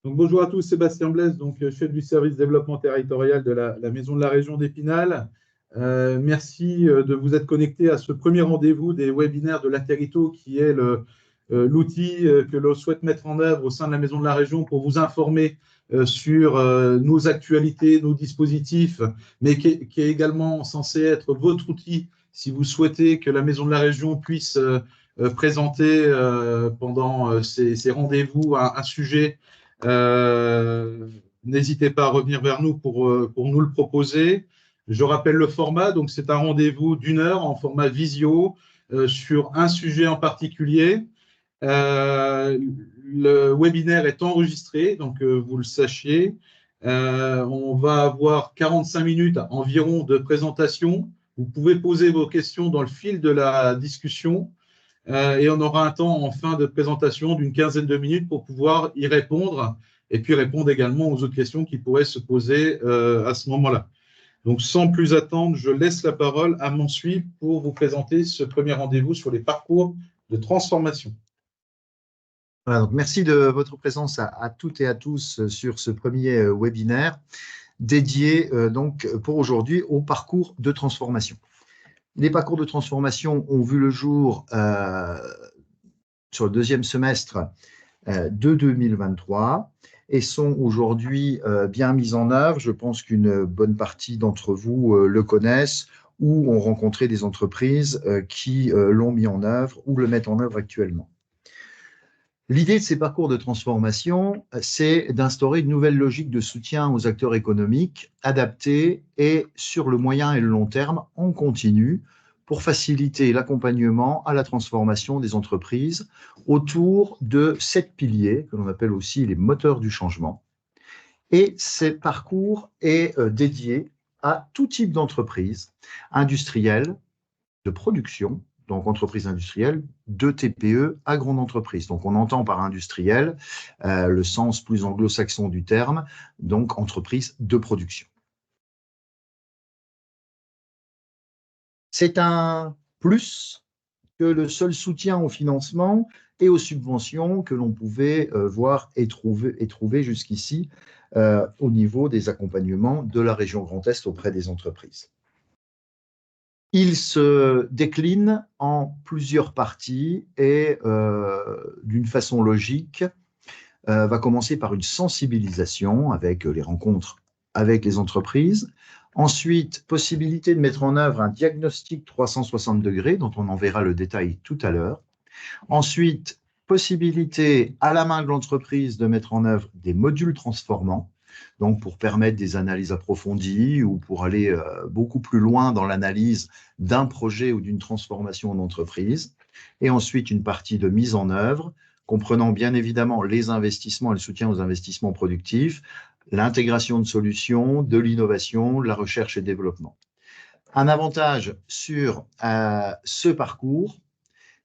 Donc, bonjour à tous, Sébastien Blaise, donc, chef du service développement territorial de la Maison de la Région d'Épinal. Merci de vous être connectés à ce premier rendez-vous des webinaires de l'Aterito, qui est l'outil que l'on souhaite mettre en œuvre au sein de la Maison de la Région pour vous informer sur nos actualités, nos dispositifs, mais qui est également censé être votre outil si vous souhaitez que la Maison de la Région puisse présenter pendant ces rendez-vous un sujet. N'hésitez pas à revenir vers nous pour nous le proposer. Je rappelle le format, donc c'est un rendez-vous d'1 heure en format visio sur un sujet en particulier. Le webinaire est enregistré, donc vous le sachiez. On va avoir 45 minutes environ de présentation. Vous pouvez poser vos questions dans le fil de la discussion. Et on aura un temps en fin de présentation d'une quinzaine de minutes pour pouvoir y répondre et puis répondre également aux autres questions qui pourraient se poser à ce moment-là. Donc, sans plus attendre, je laisse la parole à Mansui pour vous présenter ce premier rendez-vous sur les parcours de transformation. Voilà, donc merci de votre présence à toutes et à tous sur ce premier webinaire dédié donc pour aujourd'hui au parcours de transformation. Les parcours de transformation ont vu le jour sur le deuxième semestre de 2023 et sont aujourd'hui bien mis en œuvre. Je pense qu'une bonne partie d'entre vous le connaissent ou ont rencontré des entreprises qui l'ont mis en œuvre ou le mettent en œuvre actuellement. L'idée de ces parcours de transformation, c'est d'instaurer une nouvelle logique de soutien aux acteurs économiques adaptée et sur le moyen et le long terme en continu pour faciliter l'accompagnement à la transformation des entreprises autour de 7 piliers que l'on appelle aussi les moteurs du changement. Et ces parcours est dédié à tout type d'entreprise industrielle, de production, donc entreprise industrielle, de TPE à grande entreprise. Donc on entend par industriel le sens plus anglo-saxon du terme, donc entreprise de production. C'est un plus que le seul soutien au financement et aux subventions que l'on pouvait voir et trouver jusqu'ici au niveau des accompagnements de la région Grand Est auprès des entreprises. Il se décline en plusieurs parties et d'une façon logique va commencer par une sensibilisation avec les rencontres avec les entreprises. Ensuite, possibilité de mettre en œuvre un diagnostic 360 degrés dont on en verra le détail tout à l'heure. Ensuite, possibilité à la main de l'entreprise de mettre en œuvre des modules transformants, donc pour permettre des analyses approfondies ou pour aller beaucoup plus loin dans l'analyse d'un projet ou d'une transformation en entreprise. Et ensuite, une partie de mise en œuvre, comprenant bien évidemment les investissements et le soutien aux investissements productifs, l'intégration de solutions, de l'innovation, de la recherche et développement. Un avantage sur ce parcours,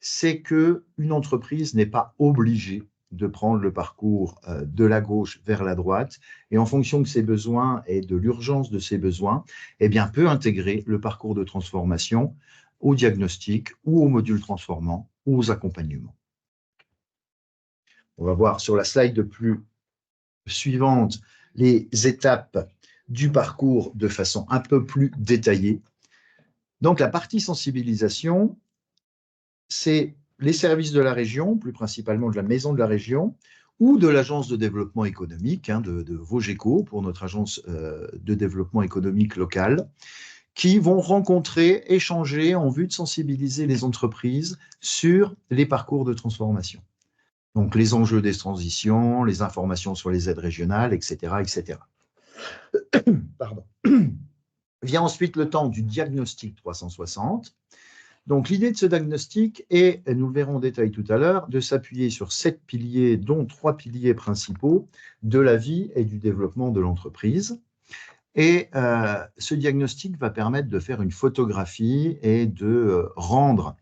c'est qu'une entreprise n'est pas obligée de prendre le parcours de la gauche vers la droite et en fonction de ses besoins et de l'urgence de ses besoins, eh bien, peut intégrer le parcours de transformation au diagnostic ou au module transformant ou aux accompagnements. On va voir sur la slide suivante les étapes du parcours de façon un peu plus détaillée. Donc, la partie sensibilisation, c'est les services de la région, plus principalement de la Maison de la Région, ou de l'Agence de développement économique, de Vogeco, pour notre agence de développement économique locale, qui vont rencontrer, échanger en vue de sensibiliser les entreprises sur les parcours de transformation. Donc, les enjeux des transitions, les informations sur les aides régionales, etc., etc. Pardon. Vient ensuite le temps du diagnostic 360. Donc, l'idée de ce diagnostic est, et nous le verrons en détail tout à l'heure, de s'appuyer sur 7 piliers, dont 3 piliers principaux de la vie et du développement de l'entreprise. Et ce diagnostic va permettre de faire une photographie et de rendre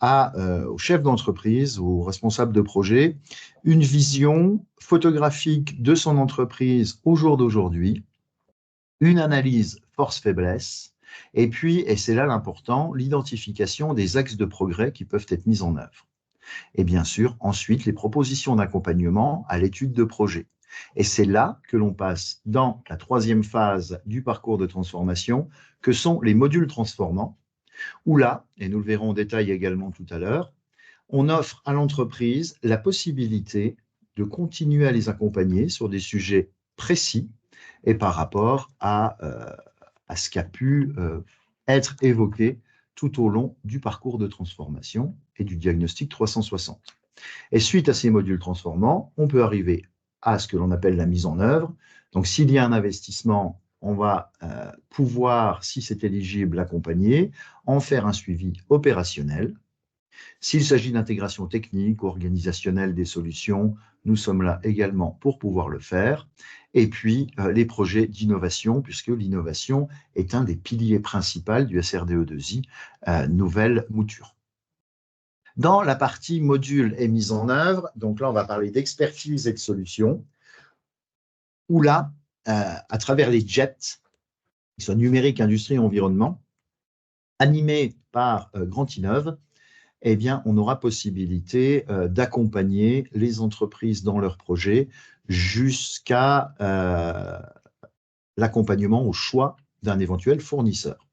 aux chefs d'entreprise, aux responsables de projet, une vision photographique de son entreprise au jour d'aujourd'hui, une analyse force-faiblesse, et puis, et c'est là l'important, l'identification des axes de progrès qui peuvent être mis en œuvre. Et bien sûr, ensuite, les propositions d'accompagnement à l'étude de projet. Et c'est là que l'on passe dans la troisième phase du parcours de transformation, que sont les modules transformants, où là, et nous le verrons en détail également tout à l'heure, on offre à l'entreprise la possibilité de continuer à les accompagner sur des sujets précis et par rapport à ce qui a pu être évoqué tout au long du parcours de transformation et du diagnostic 360. Et suite à ces modules transformants, on peut arriver à ce que l'on appelle la mise en œuvre. Donc, s'il y a un investissement, on va pouvoir, si c'est éligible, l'accompagner, en faire un suivi opérationnel. S'il s'agit d'intégration technique ou organisationnelle des solutions, nous sommes là également pour pouvoir le faire. Et puis, les projets d'innovation, puisque l'innovation est un des piliers principaux du SRDE2I, nouvelle mouture. Dans la partie module et mise en œuvre, donc là, on va parler d'expertise et de solutions, où là, à travers les JET, qui sont numérique, industrie et environnement, animés par Grand Innov, eh bien, on aura possibilité d'accompagner les entreprises dans leurs projets jusqu'à l'accompagnement au choix d'un éventuel fournisseur.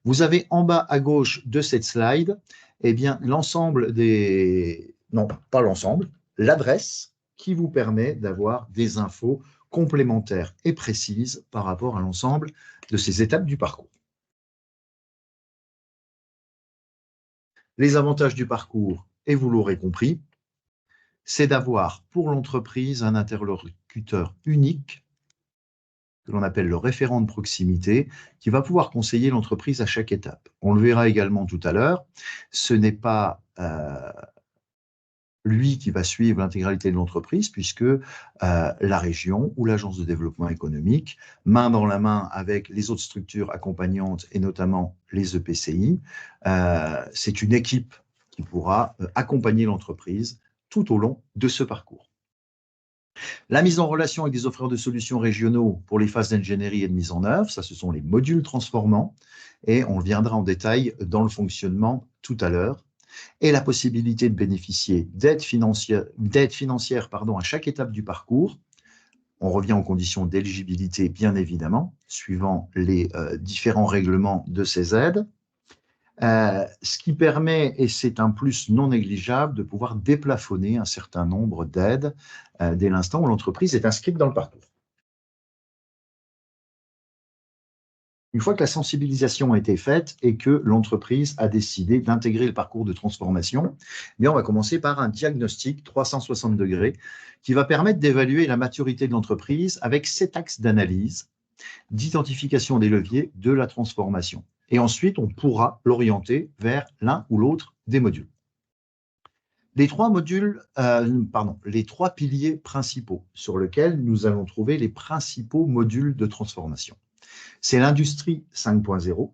Vous avez en bas à gauche de cette slide, eh bien, l'ensemble des... Non, pas l'ensemble, l'adresse qui vous permet d'avoir des infos complémentaires et précises par rapport à l'ensemble de ces étapes du parcours. Les avantages du parcours, et vous l'aurez compris, c'est d'avoir pour l'entreprise un interlocuteur unique, que l'on appelle le référent de proximité, qui va pouvoir conseiller l'entreprise à chaque étape. On le verra également tout à l'heure, ce n'est pas lui qui va suivre l'intégralité de l'entreprise, puisque la région ou l'agence de développement économique, main dans la main avec les autres structures accompagnantes et notamment les EPCI, c'est une équipe qui pourra accompagner l'entreprise tout au long de ce parcours. La mise en relation avec des offreurs de solutions régionaux pour les phases d'ingénierie et de mise en œuvre, ça ce sont les modules transformants, et on viendra en détail dans le fonctionnement tout à l'heure. Et la possibilité de bénéficier d'aide financière à chaque étape du parcours. On revient aux conditions d'éligibilité, bien évidemment, suivant les différents règlements de ces aides. Ce qui permet, et c'est un plus non négligeable, de pouvoir déplafonner un certain nombre d'aides dès l'instant où l'entreprise est inscrite dans le parcours. Une fois que la sensibilisation a été faite et que l'entreprise a décidé d'intégrer le parcours de transformation, eh bien on va commencer par un diagnostic 360 degrés qui va permettre d'évaluer la maturité de l'entreprise avec 7 axes d'analyse, d'identification des leviers de la transformation. Et ensuite, on pourra l'orienter vers l'un ou l'autre des modules. Les trois piliers principaux sur lesquels nous allons trouver les principaux modules de transformation. C'est l'industrie 5.0.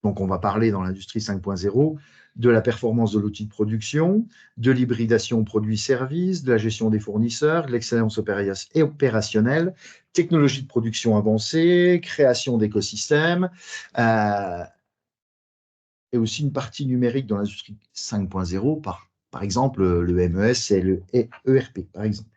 Donc, on va parler dans l'industrie 5.0 de la performance de l'outil de production, de l'hybridation produits-services, de la gestion des fournisseurs, de l'excellence opérationnelle, technologie de production avancée, création d'écosystèmes, et aussi une partie numérique dans l'industrie 5.0, par exemple le MES et le ERP, par exemple.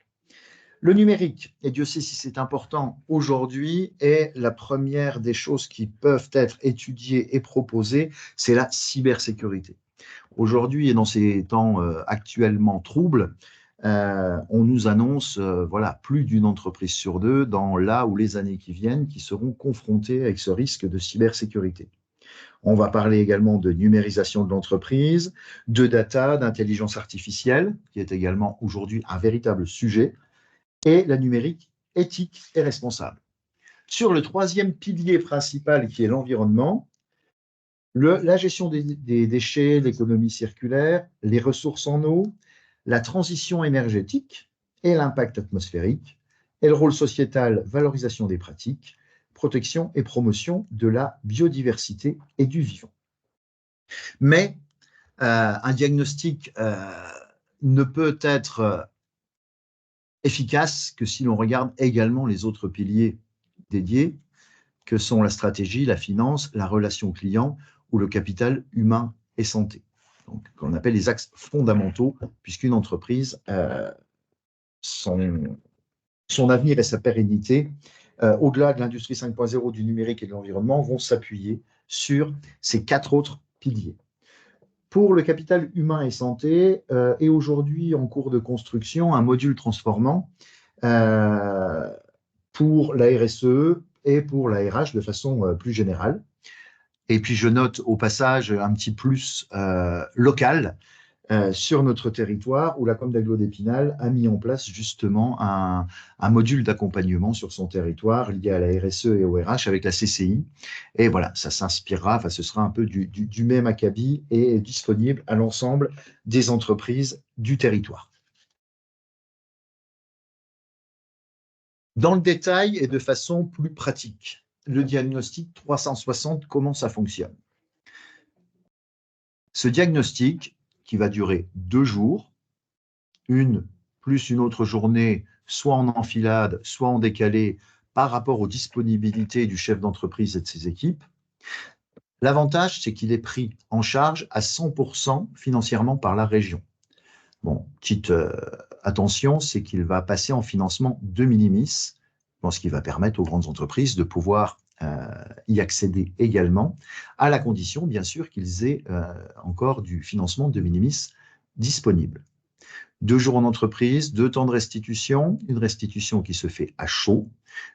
Le numérique, et Dieu sait si c'est important aujourd'hui, est la première des choses qui peuvent être étudiées et proposées, c'est la cybersécurité. Aujourd'hui et dans ces temps actuellement troubles, on nous annonce plus d'une entreprise sur deux dans là ou les années qui viennent qui seront confrontées avec ce risque de cybersécurité. On va parler également de numérisation de l'entreprise, de data, d'intelligence artificielle, qui est également aujourd'hui un véritable sujet, et la numérique éthique et responsable. Sur le troisième pilier principal qui est l'environnement, la gestion des déchets, l'économie circulaire, les ressources en eau, la transition énergétique et l'impact atmosphérique, et le rôle sociétal, valorisation des pratiques, protection et promotion de la biodiversité et du vivant. Mais un diagnostic ne peut être efficace que si l'on regarde également les autres piliers dédiés, que sont la stratégie, la finance, la relation client ou le capital humain et santé. Donc, qu'on appelle les axes fondamentaux, puisqu'une entreprise, son son avenir et sa pérennité, au-delà de l'industrie 5.0, du numérique et de l'environnement, vont s'appuyer sur ces 4 autres piliers. Pour le capital humain et santé, est aujourd'hui en cours de construction un module transformant pour la RSE et pour la RH de façon plus générale. Et puis je note au passage un petit plus local sur notre territoire où la Com d'Aglo d'Épinal a mis en place justement un module d'accompagnement sur son territoire lié à la RSE et au RH avec la CCI. Et voilà, ça s'inspirera, enfin ce sera un peu du même acabit et disponible à l'ensemble des entreprises du territoire. Dans le détail et de façon plus pratique, le diagnostic 360, comment ça fonctionne? Ce diagnostic, qui va durer 2 jours, une plus une autre journée, soit en enfilade, soit en décalé, par rapport aux disponibilités du chef d'entreprise et de ses équipes. L'avantage, c'est qu'il est pris en charge à 100% financièrement par la région. Bon, petite attention, c'est qu'il va passer en financement de minimis, ce qui va permettre aux grandes entreprises de pouvoir y accéder également, à la condition, bien sûr, qu'ils aient encore du financement de minimis disponible. 2 jours en entreprise, 2 temps de restitution, une restitution qui se fait à chaud,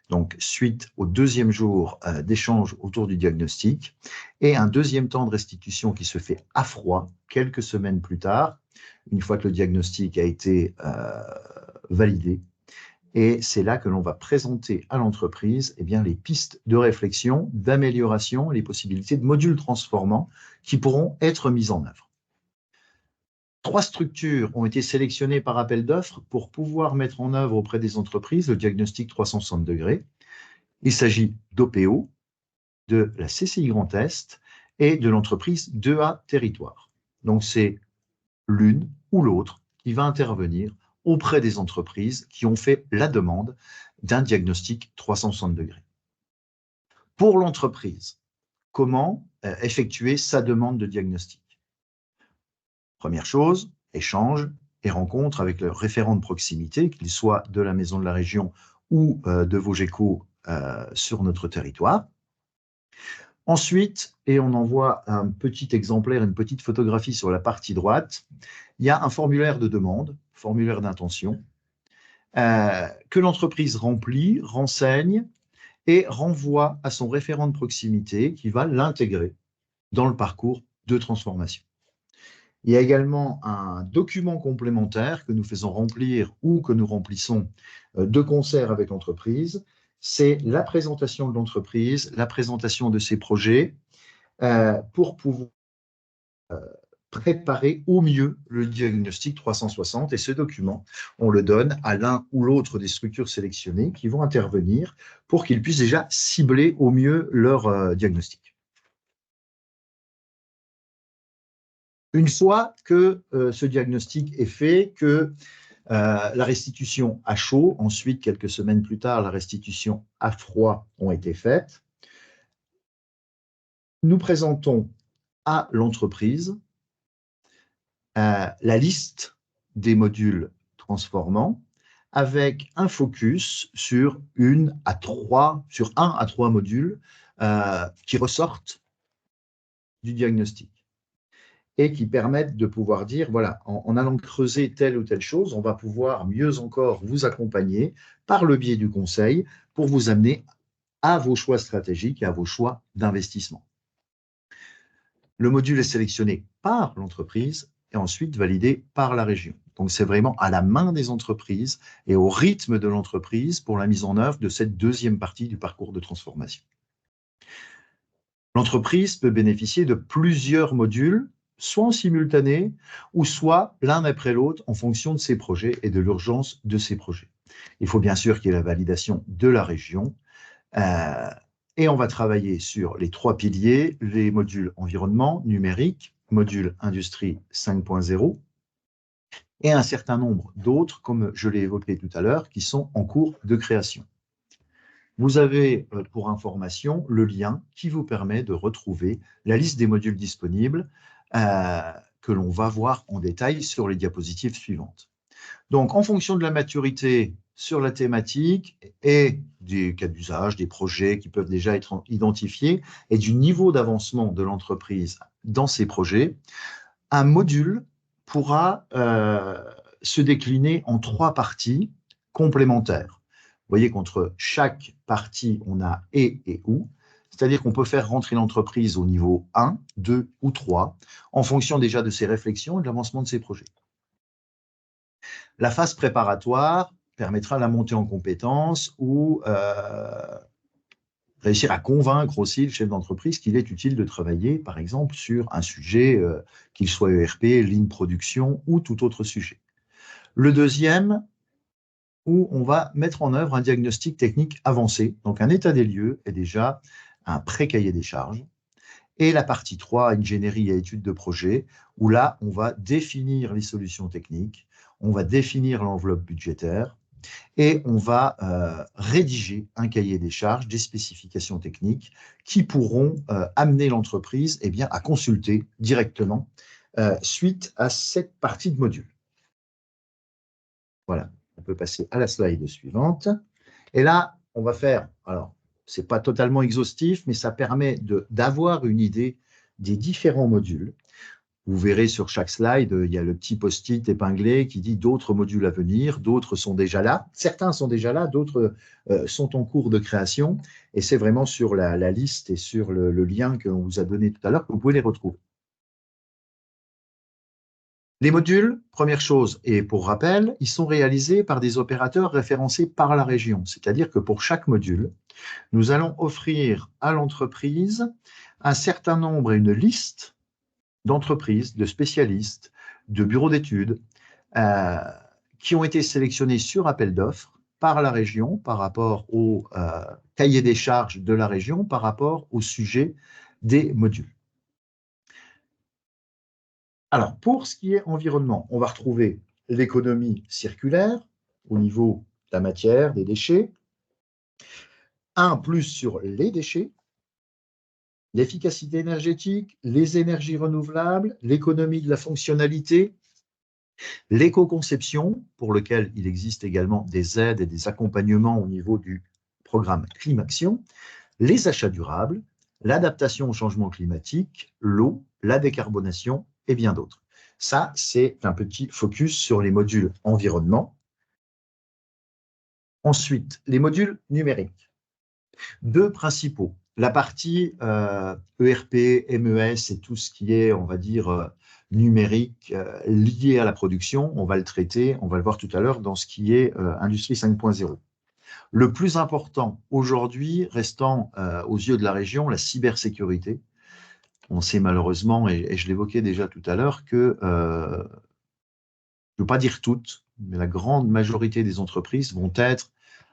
donc suite au 2e jour d'échange autour du diagnostic, et un 2e temps de restitution qui se fait à froid, quelques semaines plus tard, une fois que le diagnostic a été validé. Et c'est là que l'on va présenter à l'entreprise les pistes de réflexion, d'amélioration et les possibilités de modules transformants qui pourront être mises en œuvre. 3 structures ont été sélectionnées par appel d'offres pour pouvoir mettre en œuvre auprès des entreprises le diagnostic 360 degrés. Il s'agit d'OPO, de la CCI Grand Est et de l'entreprise 2A Territoire. Donc c'est l'une ou l'autre qui va intervenir auprès des entreprises qui ont fait la demande d'un diagnostic 360 degrés. Pour l'entreprise, comment effectuer sa demande de diagnostic? Première chose, échange et rencontre avec le référent de proximité, qu'il soit de la Maison de la Région ou de Vogeco sur notre territoire. Ensuite, et on en voit un petit exemplaire, une petite photographie sur la partie droite, il y a un formulaire de demande, formulaire d'intention, que l'entreprise remplit, renseigne et renvoie à son référent de proximité qui va l'intégrer dans le parcours de transformation. Il y a également un document complémentaire que nous faisons remplir ou que nous remplissons de concert avec l'entreprise. C'est la présentation de l'entreprise, la présentation de ses projets pour pouvoir préparer au mieux le diagnostic 360. Et ce document, on le donne à l'un ou l'autre des structures sélectionnées qui vont intervenir pour qu'ils puissent déjà cibler au mieux leur diagnostic. Une fois que ce diagnostic est fait, que la restitution à chaud, ensuite, quelques semaines plus tard, la restitution à froid ont été faites, nous présentons à l'entreprise la liste des modules transformants avec un focus sur 1 à 3 modules qui ressortent du diagnostic et qui permettent de pouvoir dire, voilà, en allant creuser telle ou telle chose, on va pouvoir mieux encore vous accompagner par le biais du conseil pour vous amener à vos choix stratégiques et à vos choix d'investissement. Le module est sélectionné par l'entreprise et ensuite validé par la région. Donc, c'est vraiment à la main des entreprises et au rythme de l'entreprise pour la mise en œuvre de cette 2e partie du parcours de transformation. L'entreprise peut bénéficier de plusieurs modules, soit en simultané, ou soit l'un après l'autre en fonction de ses projets et de l'urgence de ses projets. Il faut bien sûr qu'il y ait la validation de la région, et on va travailler sur les 3 piliers, les modules environnement, numérique, module industrie 5.0, et un certain nombre d'autres, comme je l'ai évoqué tout à l'heure, qui sont en cours de création. Vous avez, pour information, le lien qui vous permet de retrouver la liste des modules disponibles que l'on va voir en détail sur les diapositives suivantes. Donc, en fonction de la maturité sur la thématique et des cas d'usage, des projets qui peuvent déjà être identifiés et du niveau d'avancement de l'entreprise dans ces projets, un module pourra se décliner en 3 parties complémentaires. Vous voyez qu'entre chaque partie, on a et ou, c'est-à-dire qu'on peut faire rentrer l'entreprise au niveau 1, 2 ou 3, en fonction déjà de ses réflexions et de l'avancement de ses projets. La phase préparatoire permettra la montée en compétences ou réussir à convaincre aussi le chef d'entreprise qu'il est utile de travailler, par exemple, sur un sujet, qu'il soit ERP, ligne production ou tout autre sujet. Le deuxième, où on va mettre en œuvre un diagnostic technique avancé, donc un état des lieux et déjà un pré-cahier des charges. Et la partie 3, ingénierie et études de projet, où là, on va définir les solutions techniques, on va définir l'enveloppe budgétaire, et on va rédiger un cahier des charges, des spécifications techniques qui pourront amener l'entreprise à consulter directement suite à cette partie de module. Voilà, on peut passer à la slide suivante. Et là, on va faire, alors, ce n'est pas totalement exhaustif, mais ça permet d'avoir une idée des différents modules. Vous verrez sur chaque slide, il y a le petit post-it épinglé qui dit d'autres modules à venir, d'autres sont déjà là. Certains sont déjà là, d'autres sont en cours de création. Et c'est vraiment sur la liste et sur le lien qu'on vous a donné tout à l'heure que vous pouvez les retrouver. Les modules, première chose, et pour rappel, ils sont réalisés par des opérateurs référencés par la région. C'est-à-dire que pour chaque module, nous allons offrir à l'entreprise un certain nombre et une liste d'entreprises, de spécialistes, de bureaux d'études qui ont été sélectionnés sur appel d'offres par la région, par rapport au cahier des charges de la région, par rapport au sujet des modules. Alors, pour ce qui est environnement, on va retrouver l'économie circulaire au niveau de la matière, des déchets, un plus sur les déchets, l'efficacité énergétique, les énergies renouvelables, l'économie de la fonctionnalité, l'éco-conception, pour lequel il existe également des aides et des accompagnements au niveau du programme Climaction, les achats durables, l'adaptation au changement climatique, l'eau, la décarbonation et bien d'autres. Ça, c'est un petit focus sur les modules environnement. Ensuite, les modules numériques. 2 principaux. La partie ERP, MES et tout ce qui est, on va dire, numérique lié à la production, on va le traiter, on va le voir tout à l'heure dans ce qui est Industrie 5.0. Le plus important aujourd'hui, restant aux yeux de la région, la cybersécurité. On sait malheureusement, et je l'évoquais déjà tout à l'heure, que, je ne veux pas dire toutes, mais la grande majorité des entreprises vont être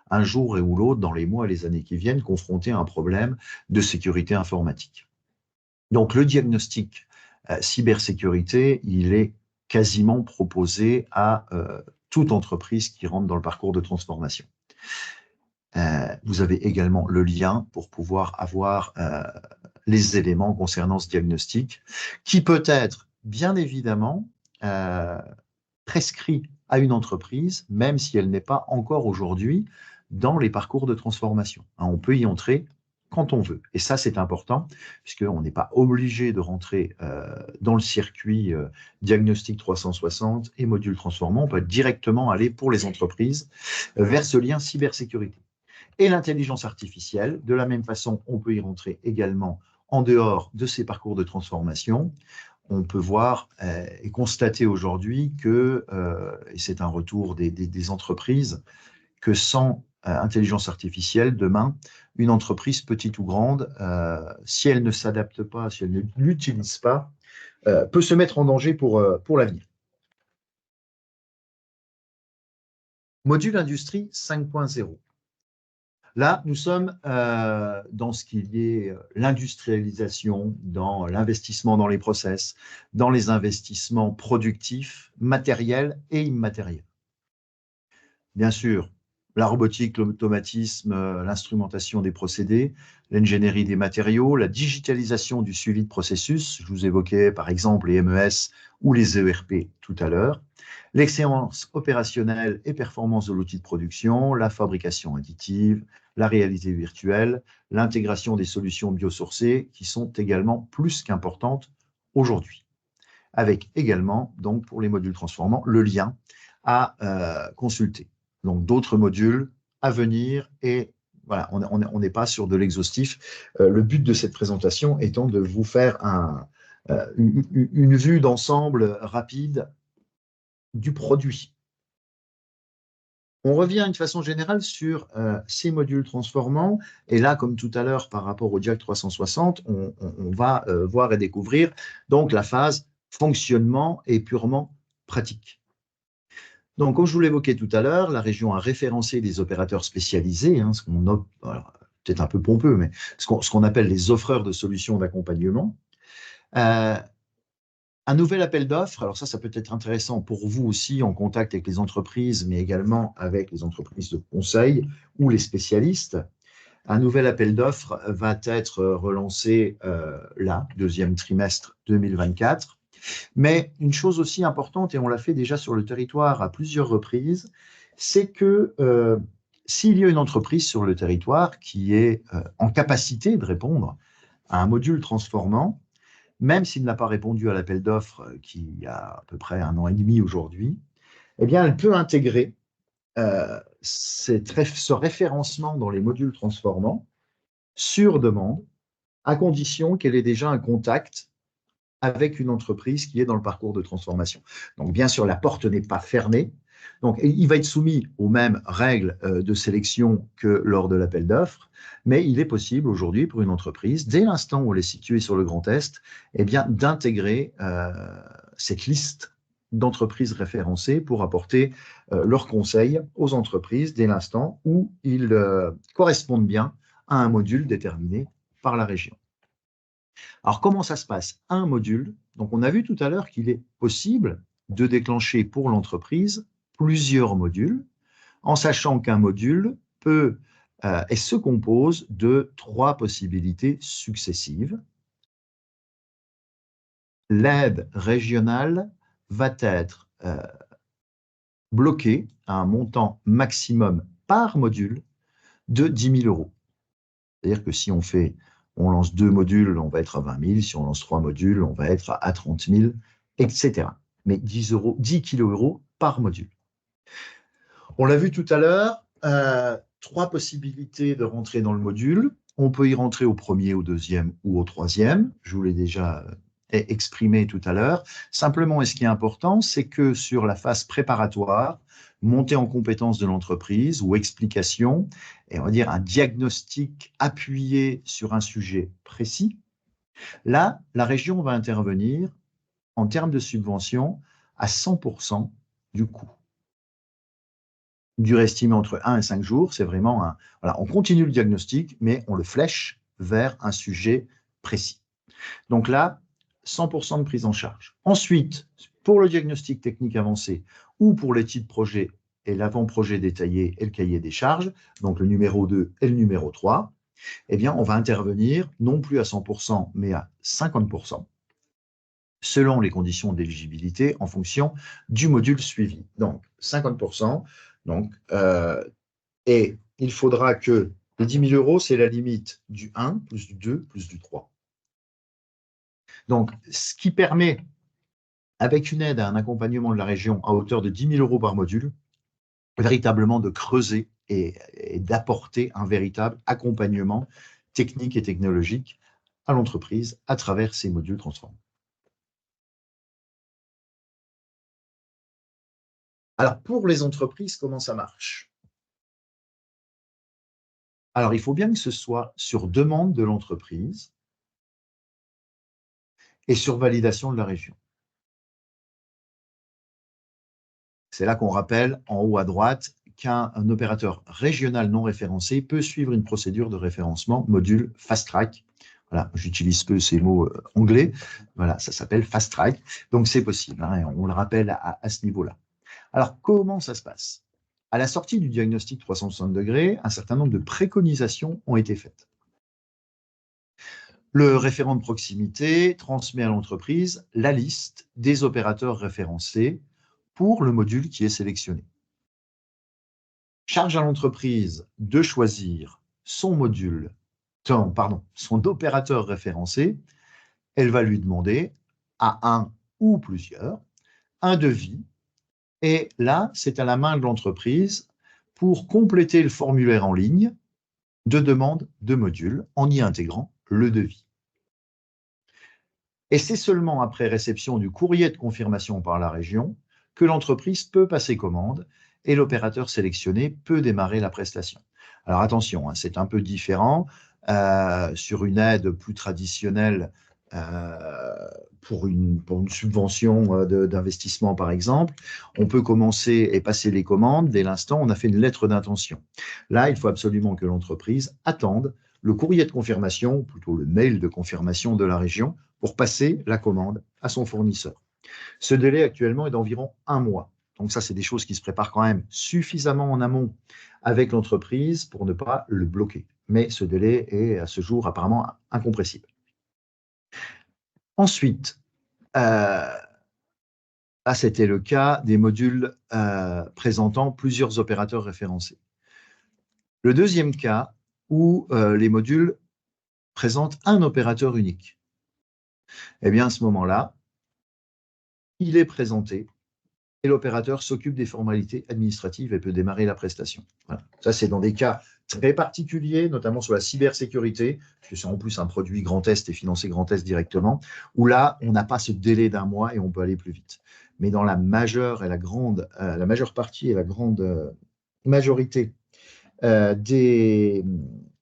un jour et ou l'autre, dans les mois et les années qui viennent, confrontés à un problème de sécurité informatique. Donc, le diagnostic cybersécurité, il est quasiment proposé à toute entreprise qui rentre dans le parcours de transformation. Vous avez également le lien pour pouvoir avoir les éléments concernant ce diagnostic, qui peut être, bien évidemment, prescrit à une entreprise, même si elle n'est pas encore aujourd'hui dans les parcours de transformation. On peut y entrer quand on veut. Et ça, c'est important, puisqu'on n'est pas obligé de rentrer dans le circuit diagnostic 360 et module transformant. On peut directement aller pour les entreprises vers ce lien cybersécurité. Et l'intelligence artificielle, de la même façon, on peut y rentrer également en dehors de ces parcours de transformation. On peut voir et constater aujourd'hui que, et c'est un retour des entreprises, que sans intelligence artificielle, demain, une entreprise petite ou grande, si elle ne s'adapte pas, si elle ne l'utilise pas, peut se mettre en danger pour l'avenir. Module Industrie 5.0. Là, nous sommes dans ce qui est l'industrialisation, dans l'investissement dans les process, dans les investissements productifs, matériels et immatériels. Bien sûr, la robotique, l'automatisme, l'instrumentation des procédés, l'ingénierie des matériaux, la digitalisation du suivi de processus, je vous évoquais par exemple les MES ou les ERP tout à l'heure, l'excellence opérationnelle et performance de l'outil de production, la fabrication additive, la réalité virtuelle, l'intégration des solutions biosourcées qui sont également plus qu'importantes aujourd'hui. Avec également, donc pour les modules transformants, le lien à consulter. Donc d'autres modules à venir et voilà, on n'est pas sur de l'exhaustif. Le but de cette présentation étant de vous faire une vue d'ensemble rapide du produit. On revient de façon générale sur ces modules transformants. Et là, comme tout à l'heure, par rapport au Diag 360, on va voir et découvrir donc la phase fonctionnement et purement pratique. Donc, comme je vous l'évoquais tout à l'heure, la région a référencé des opérateurs spécialisés, hein, ce qu'on peut-être un peu pompeux, mais ce qu'on appelle les offreurs de solutions d'accompagnement. Un nouvel appel d'offres, alors ça peut être intéressant pour vous aussi en contact avec les entreprises, mais également avec les entreprises de conseil ou les spécialistes. Un nouvel appel d'offres va être relancé là, deuxième trimestre 2024. Mais une chose aussi importante, et on l'a fait déjà sur le territoire à plusieurs reprises, c'est que s'il y a une entreprise sur le territoire qui est en capacité de répondre à un module transformant, même s'il n'a pas répondu à l'appel d'offres qui a à peu près 1 an et demi aujourd'hui, eh bien, elle peut intégrer ce référencement dans les modules transformants sur demande, à condition qu'elle ait déjà un contact avec une entreprise qui est dans le parcours de transformation. Donc, bien sûr, la porte n'est pas fermée. Donc, il va être soumis aux mêmes règles de sélection que lors de l'appel d'offres, mais il est possible aujourd'hui pour une entreprise, dès l'instant où elle est située sur le Grand Est, eh bien, d'intégrer cette liste d'entreprises référencées pour apporter leurs conseils aux entreprises dès l'instant où ils correspondent bien à un module déterminé par la région. Alors, comment ça se passe? Un module. Donc, on a vu tout à l'heure qu'il est possible de déclencher pour l'entreprise plusieurs modules, en sachant qu'un module peut et se compose de 3 possibilités successives. L'aide régionale va être bloquée à un montant maximum par module de 10 000 €. C'est-à-dire que si on lance 2 modules, on va être à 20 000. Si on lance 3 modules, on va être à 30 000, etc. Mais 10 kg par module. On l'a vu tout à l'heure, 3 possibilités de rentrer dans le module. On peut y rentrer au premier, au deuxième ou au troisième. Je vous l'ai déjà exprimé tout à l'heure. Simplement, et ce qui est important, c'est que sur la phase préparatoire, montée en compétence de l'entreprise ou explication, et on va dire un diagnostic appuyé sur un sujet précis, là, la région va intervenir en termes de subvention à 100% du coût. Durée estimée entre 1 et 5 jours, c'est vraiment voilà, on continue le diagnostic, mais on le flèche vers un sujet précis. Donc là, 100% de prise en charge. Ensuite, pour le diagnostic technique avancé ou pour l'étude projet et l'avant-projet détaillé et le cahier des charges, donc le numéro 2 et le numéro 3, eh bien, on va intervenir non plus à 100%, mais à 50%, selon les conditions d'éligibilité en fonction du module suivi. Donc, 50%. Donc, et il faudra que les 10 000 €, c'est la limite du 1, plus du 2, plus du 3. Donc, ce qui permet, avec une aide à un accompagnement de la région à hauteur de 10 000 € par module, véritablement de creuser et d'apporter un véritable accompagnement technique et technologique à l'entreprise à travers ces modules transformés. Alors, pour les entreprises, comment ça marche? Alors, il faut bien que ce soit sur demande de l'entreprise et sur validation de la région. C'est là qu'on rappelle en haut à droite qu'un opérateur régional non référencé peut suivre une procédure de référencement module Fast Track. Voilà, j'utilise peu ces mots anglais. Voilà, ça s'appelle Fast Track. Donc, c'est possible, hein, et on le rappelle à ce niveau-là. Alors, comment ça se passe? À la sortie du diagnostic 360 degrés, un certain nombre de préconisations ont été faites. Le référent de proximité transmet à l'entreprise la liste des opérateurs référencés pour le module qui est sélectionné. Charge à l'entreprise de choisir son module, son opérateur référencé. Elle va lui demander à un ou plusieurs un devis. Et là, c'est à la main de l'entreprise pour compléter le formulaire en ligne de demande de module en y intégrant le devis. Et c'est seulement après réception du courrier de confirmation par la région que l'entreprise peut passer commande et l'opérateur sélectionné peut démarrer la prestation. Alors attention, hein, c'est un peu différent. Sur une aide plus traditionnelle pour une subvention d'investissement, par exemple, on peut commencer et passer les commandes dès l'instant où on a fait une lettre d'intention. Là, il faut absolument que l'entreprise attende le courrier de confirmation, ou plutôt le mail de confirmation de la région, pour passer la commande à son fournisseur. Ce délai actuellement est d'environ 1 mois. Donc ça, c'est des choses qui se préparent quand même suffisamment en amont avec l'entreprise pour ne pas le bloquer. Mais ce délai est à ce jour apparemment incompressible. Ensuite, là, c'était le cas des modules présentant plusieurs opérateurs référencés. Le deuxième cas où les modules présentent un opérateur unique. Eh bien, à ce moment-là, il est présenté et l'opérateur s'occupe des formalités administratives et peut démarrer la prestation. Voilà. Ça, c'est dans des cas très particuliers, notamment sur la cybersécurité, puisque c'est en plus un produit Grand Est et financé Grand Est directement, où là, on n'a pas ce délai d'1 mois et on peut aller plus vite. Mais dans la majeure partie et la grande majorité des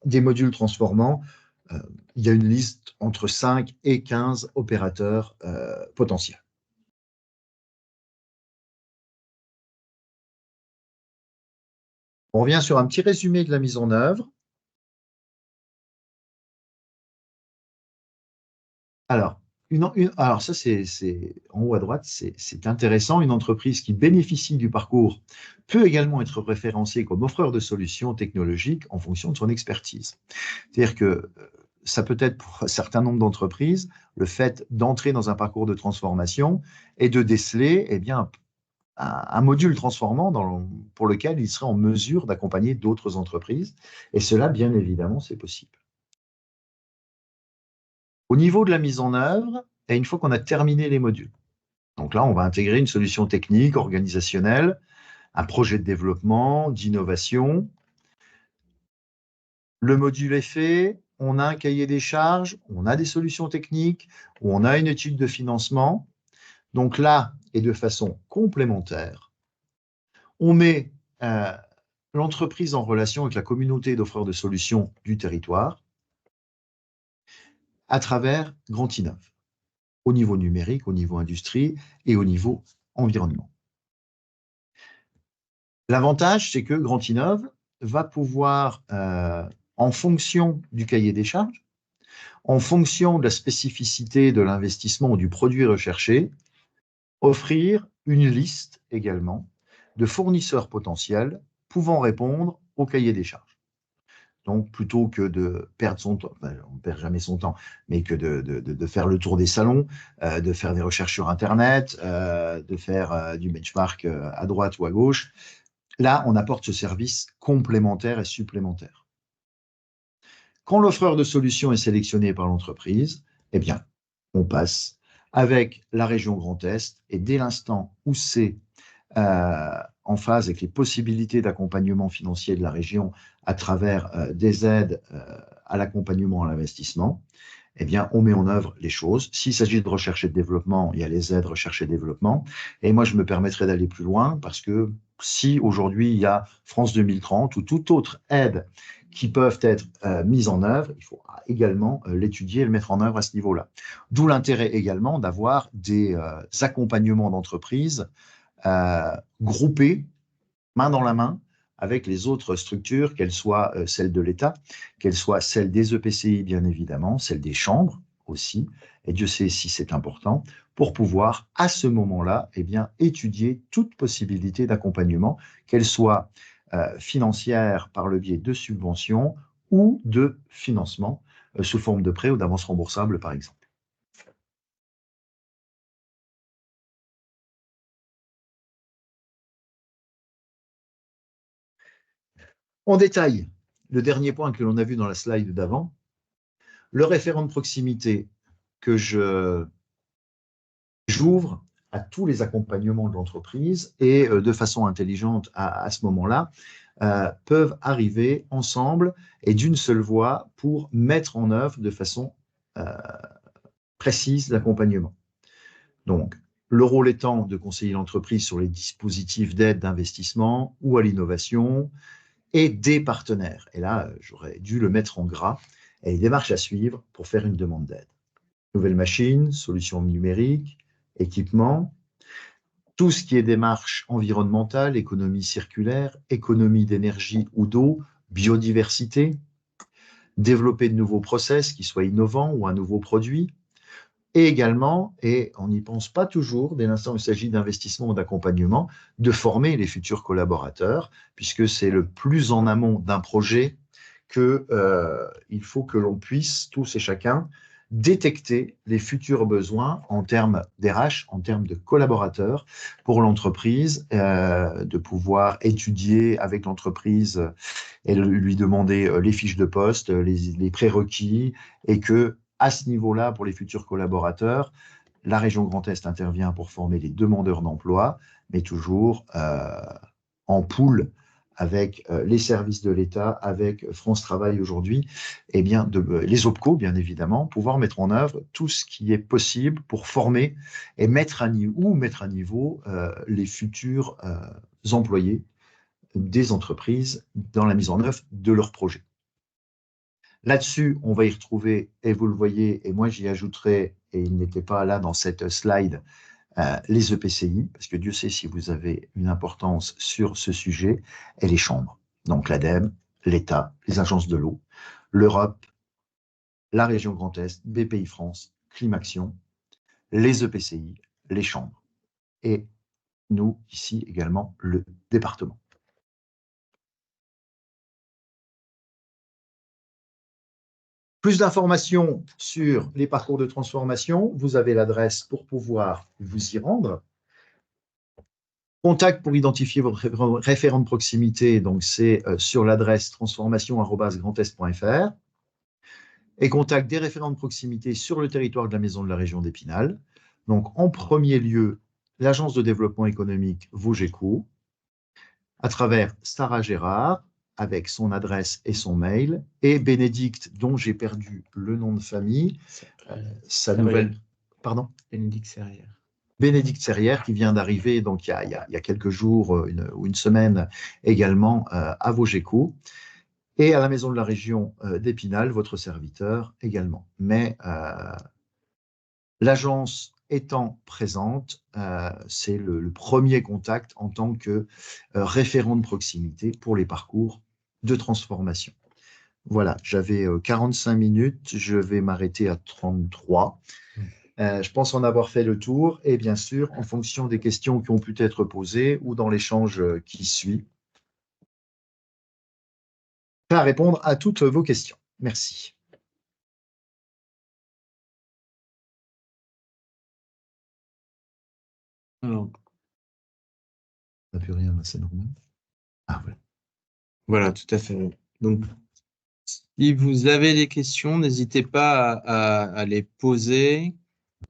modules transformants, il y a une liste entre 5 et 15 opérateurs potentiels. On revient sur un petit résumé de la mise en œuvre. Alors, ça, c'est en haut à droite, c'est intéressant. Une entreprise qui bénéficie du parcours peut également être référencée comme offreur de solutions technologiques en fonction de son expertise. C'est-à-dire que ça peut être pour un certain nombre d'entreprises le fait d'entrer dans un parcours de transformation et de déceler un module transformant pour lequel il serait en mesure d'accompagner d'autres entreprises. Et cela, bien évidemment, c'est possible. Au niveau de la mise en œuvre, et une fois qu'on a terminé les modules, donc là, on va intégrer une solution technique, organisationnelle, un projet de développement, d'innovation. Le module est fait, on a un cahier des charges, on a des solutions techniques, ou on a une étude de financement. Donc là, et de façon complémentaire, on met l'entreprise en relation avec la communauté d'offreurs de solutions du territoire à travers Grand Innov, au niveau numérique, au niveau industrie et au niveau environnement. L'avantage, c'est que Grand Innov va pouvoir, en fonction du cahier des charges, en fonction de la spécificité de l'investissement ou du produit recherché, offrir une liste également de fournisseurs potentiels pouvant répondre au cahier des charges. Donc, plutôt que de perdre son temps, on ne perd jamais son temps, mais que de faire le tour des salons, de faire des recherches sur Internet, de faire du benchmark à droite ou à gauche, là, on apporte ce service complémentaire et supplémentaire. Quand l'offreur de solutions est sélectionné par l'entreprise, eh bien, on passe avec la région Grand Est et dès l'instant où c'est en phase avec les possibilités d'accompagnement financier de la région à travers des aides à l'accompagnement à l'investissement, eh bien, on met en œuvre les choses. S'il s'agit de recherche et de développement, il y a les aides recherche et développement. Et moi, je me permettrai d'aller plus loin parce que si aujourd'hui, il y a France 2030 ou toute autre aide qui peuvent être mises en œuvre, il faut également l'étudier et le mettre en œuvre à ce niveau-là. D'où l'intérêt également d'avoir des accompagnements d'entreprises groupés, main dans la main, avec les autres structures, qu'elles soient celles de l'État, qu'elles soient celles des EPCI, bien évidemment, celles des chambres aussi, et Dieu sait si c'est important, pour pouvoir, à ce moment-là, eh bien, étudier toute possibilité d'accompagnement, qu'elle soit financière par le biais de subventions ou de financement sous forme de prêt ou d'avance remboursable, par exemple. En détail, le dernier point que l'on a vu dans la slide d'avant, le référent de proximité que j'ouvre à tous les accompagnements de l'entreprise et de façon intelligente à ce moment-là, peuvent arriver ensemble et d'une seule voix pour mettre en œuvre de façon précise l'accompagnement. Donc, le rôle étant de conseiller l'entreprise sur les dispositifs d'aide d'investissement ou à l'innovation et des partenaires. Et là, j'aurais dû le mettre en gras et les démarches à suivre pour faire une demande d'aide. Nouvelles machines, solutions numériques, équipements, tout ce qui est démarche environnementale, économie circulaire, économie d'énergie ou d'eau, biodiversité, développer de nouveaux process qui soient innovants ou un nouveau produit, et également, et on n'y pense pas toujours, dès l'instant où il s'agit d'investissement ou d'accompagnement, de former les futurs collaborateurs, puisque c'est le plus en amont d'un projet qu'il faut que l'on puisse, tous et chacun, détecter les futurs besoins en termes d'RH, en termes de collaborateurs pour l'entreprise, de pouvoir étudier avec l'entreprise et lui demander les fiches de poste, les prérequis, et que à ce niveau-là, pour les futurs collaborateurs, la région Grand Est intervient pour former les demandeurs d'emploi, mais toujours en pool avec les services de l'État, avec France Travail aujourd'hui, et bien les OPCO, bien évidemment, pouvoir mettre en œuvre tout ce qui est possible pour former et mettre à niveau les futurs employés des entreprises dans la mise en œuvre de leurs projets. Là-dessus, on va y retrouver, et vous le voyez, et moi j'y ajouterai, et il n'était pas là dans cette slide, les EPCI, parce que Dieu sait si vous avez une importance sur ce sujet, et les chambres. Donc l'ADEME, l'État, les agences de l'eau, l'Europe, la région Grand Est, BPI France, Climaction, les EPCI, les chambres. Et nous, ici également, le département. Plus d'informations sur les parcours de transformation, vous avez l'adresse pour pouvoir vous y rendre. Contact pour identifier votre référent de proximité, donc c'est sur l'adresse transformation@grandest.fr. Et contact des référents de proximité sur le territoire de la Maison de la Région d'Épinal. Donc en premier lieu, l'Agence de développement économique Vaugeco, à travers Sarah Gérard, avec son adresse et son mail, et Bénédicte, dont j'ai perdu le nom de famille, sa nouvelle... Pardon ? Bénédicte Serrière. Bénédicte Serrière, qui vient d'arriver donc il y a quelques jours ou une semaine également à Vaugeco, et à la Maison de la Région d'Épinal, votre serviteur également. Mais l'agence étant présente, c'est le premier contact en tant que référent de proximité pour les parcours de transformation. Voilà, j'avais 45 minutes, je vais m'arrêter à 33. Je pense en avoir fait le tour et bien sûr, en fonction des questions qui ont pu être posées ou dans l'échange qui suit, prêt à répondre à toutes vos questions. Merci. Alors, on n'a plus rien, c'est normal. Ah, voilà. Voilà, tout à fait. Donc, si vous avez des questions, n'hésitez pas à les poser.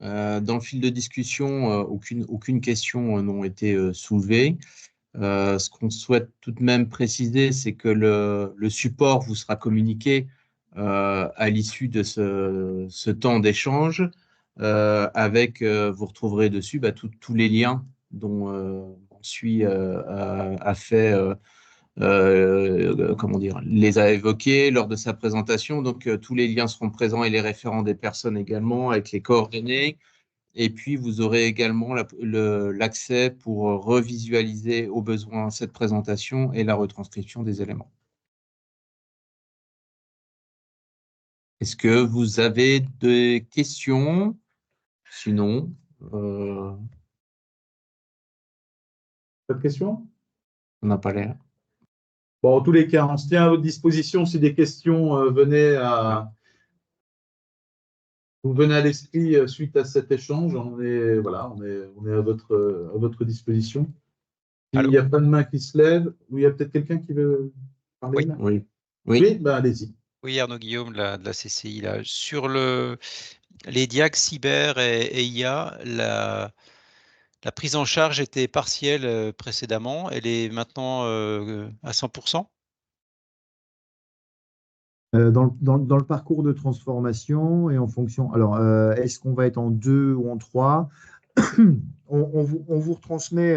Dans le fil de discussion, aucune question n'a été soulevée. Ce qu'on souhaite tout de même préciser, c'est que le support vous sera communiqué à l'issue de ce temps d'échange. Vous retrouverez dessus tous les liens dont on suit a fait... les a évoqués lors de sa présentation. Donc, tous les liens seront présents et les référents des personnes également avec les coordonnées. Et puis, vous aurez également l'accès pour revisualiser au besoin cette présentation et la retranscription des éléments. Est-ce que vous avez des questions? Sinon, Pas de questions? on n'a pas l'air. Bon, en tous les cas, on se tient à votre disposition si des questions vous venez à l'esprit suite à cet échange. On est à votre disposition. Il n'y a pas de main qui se lève, ou il y a peut-être quelqu'un qui veut. parler, Oui. là Oui. Oui, ben, allez-y. Oui, Arnaud Guillaume de la CCI. Là. Sur les diags cyber et IA, la prise en charge était partielle précédemment. Elle est maintenant à 100%. Dans le parcours de transformation et en fonction, alors est-ce qu'on va être en 2 ou en 3? On vous retransmet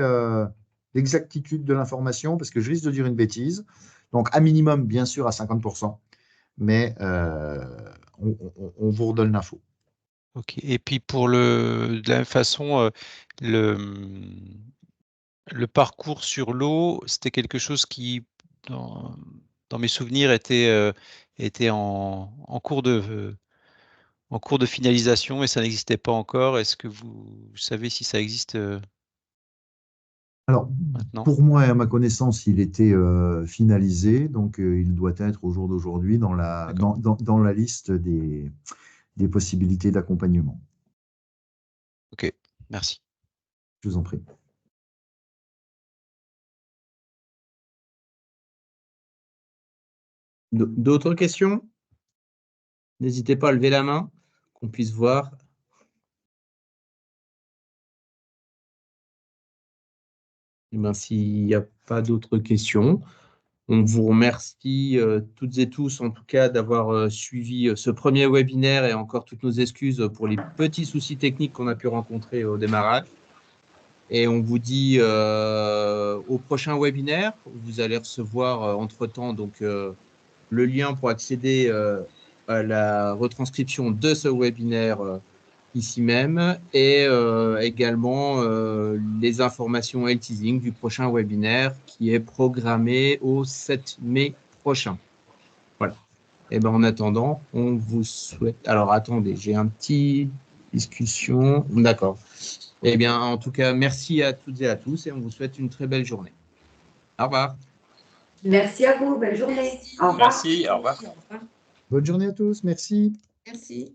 l'exactitude de l'information parce que je risque de dire une bêtise. Donc, à minimum, bien sûr, à 50%, mais on vous redonne l'info. Ok. Et puis de la même façon, le parcours sur l'eau, c'était quelque chose qui, dans mes souvenirs, était en cours de finalisation et ça n'existait pas encore. Est-ce que vous savez si ça existe Alors, maintenant? pour moi et à ma connaissance, il était finalisé, donc il doit être au jour d'aujourd'hui dans la liste des possibilités d'accompagnement. Ok, merci. Je vous en prie. D'autres questions? N'hésitez pas à lever la main, qu'on puisse voir. Eh ben, s'il n'y a pas d'autres questions, on vous remercie toutes et tous, en tout cas, d'avoir suivi ce premier webinaire et encore toutes nos excuses pour les petits soucis techniques qu'on a pu rencontrer au démarrage. Et on vous dit au prochain webinaire. Vous allez recevoir entre-temps donc, le lien pour accéder à la retranscription de ce webinaire ici même et également les informations et le teasing du prochain webinaire qui est programmé au 7 mai prochain. Voilà. Et ben en attendant, on vous souhaite. Alors attendez, j'ai un petit discussion. D'accord. Eh bien, en tout cas, merci à toutes et à tous et on vous souhaite une très belle journée. Au revoir. Merci à vous. Belle journée. Au revoir. Merci, au revoir. Bonne journée à tous. Merci. Merci.